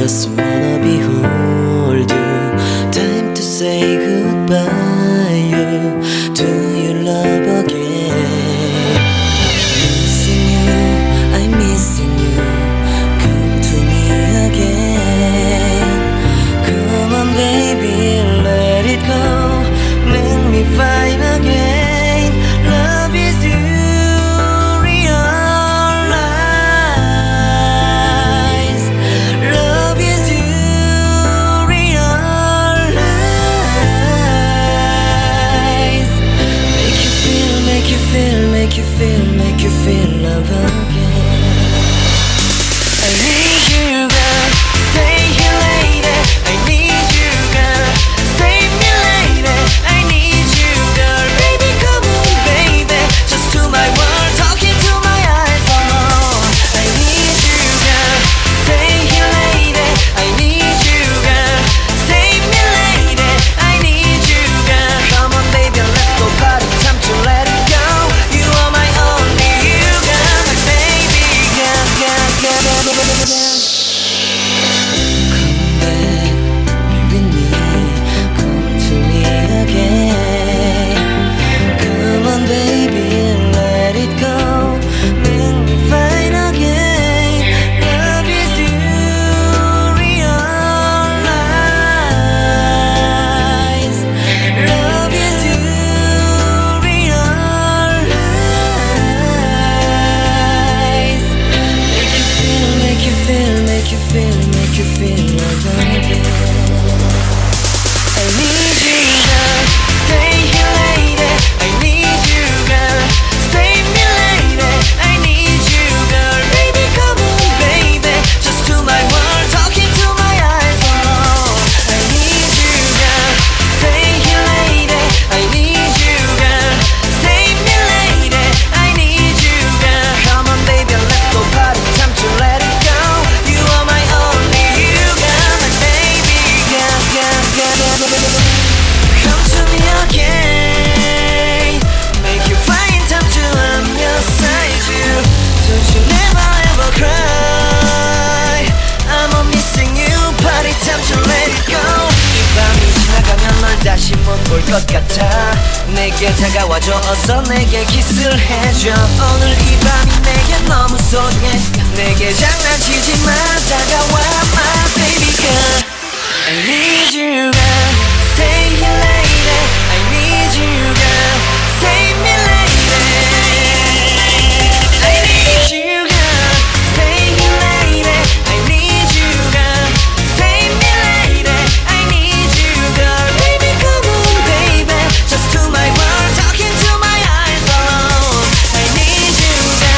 just wanna behold you. Time to say goodbye. Do you love again? Missing you, I'm missing you. Come to me again. Come on baby, let it go. Make me fine again. Love is you, realize. Love is you, realize. Make you feel, make you feel, make you feel, make you feel love again. I need you, girl. Stay here, lady. I need you, girl. Save me, lady. I need you, girl. Baby, come on, baby. Just to my world, talking to my eyes alone. I need you, girl. Stay here, lady. I need you, girl. Save me, lady. I need you, girl. Come on, baby, let's go party. Time to let it go. You are my only you, girl. My baby, girl, girl, girl, girl, girl, girl. Come back, be with me. Come to me again. Come on, baby, let it go. Make me fine again. Love is you, realize. Love is you, realize. Make you feel, make you feel, make you feel, make you feel love again. I need you, girl. Stay here, lady. I need you, girl. Save me, lady. I need you, girl. Baby, come on, baby. Just to my world, talking to my eyes alone. I need you, girl. Stay here, lady. I need you, girl. Save me, lady. I need you, girl. Come on, baby, let's go party. Time to let it go. You are my only you, girl. My baby, girl, girl, girl, girl, girl, girl. Come to me again. Make you find time to I'm beside you. Don't you never ever cry. I'm all missing you. Party time to let it go. 이 밤이 지나가면 널 다시 못 볼 것 같아. 내게 다가와줘. 어서 내게 키스를 해줘. 오늘 이 밤이 내게 너무 소중해. 내게 장난치지 마. 다가와 my baby girl. I need you, girl. Stay here, lady. I need you, girl. Save me, lady. I need you, girl. Stay here, lady. I need you, girl. Save me, lady. I need you, girl. Baby, come on, baby. Just to my world, talking to my eyes alone. I need you, girl.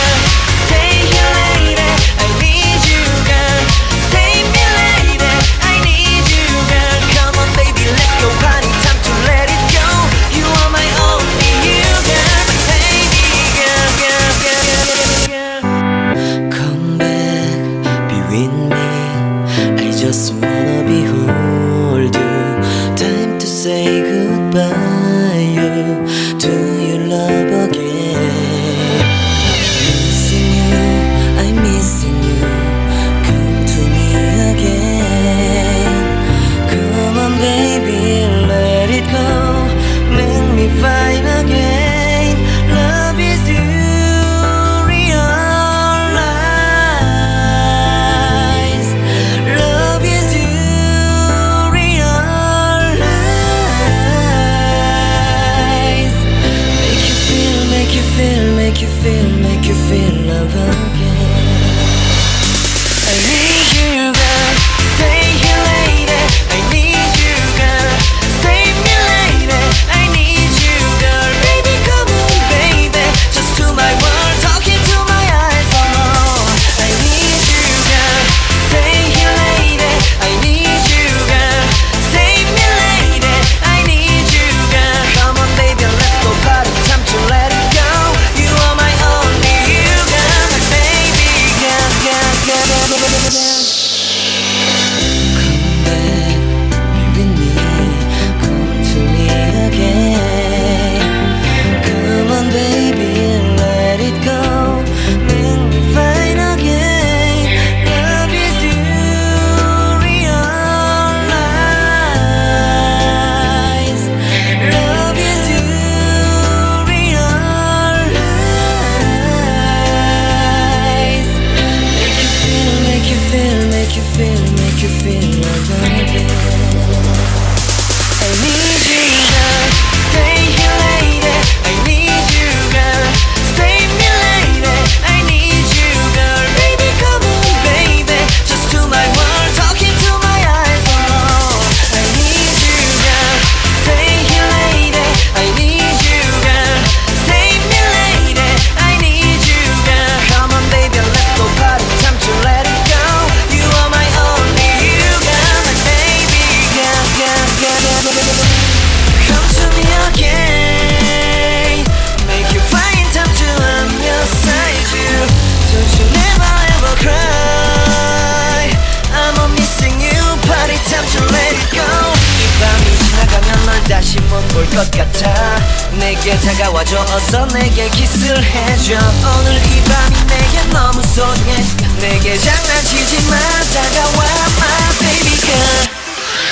다시 못 볼 것 같아. 내게 다가와줘 어서 내게 키스를 해줘. 오늘 이 밤이 내게 너무 소중해. 내게 장난치지 마 다가와 my baby girl.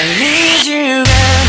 I need you girl.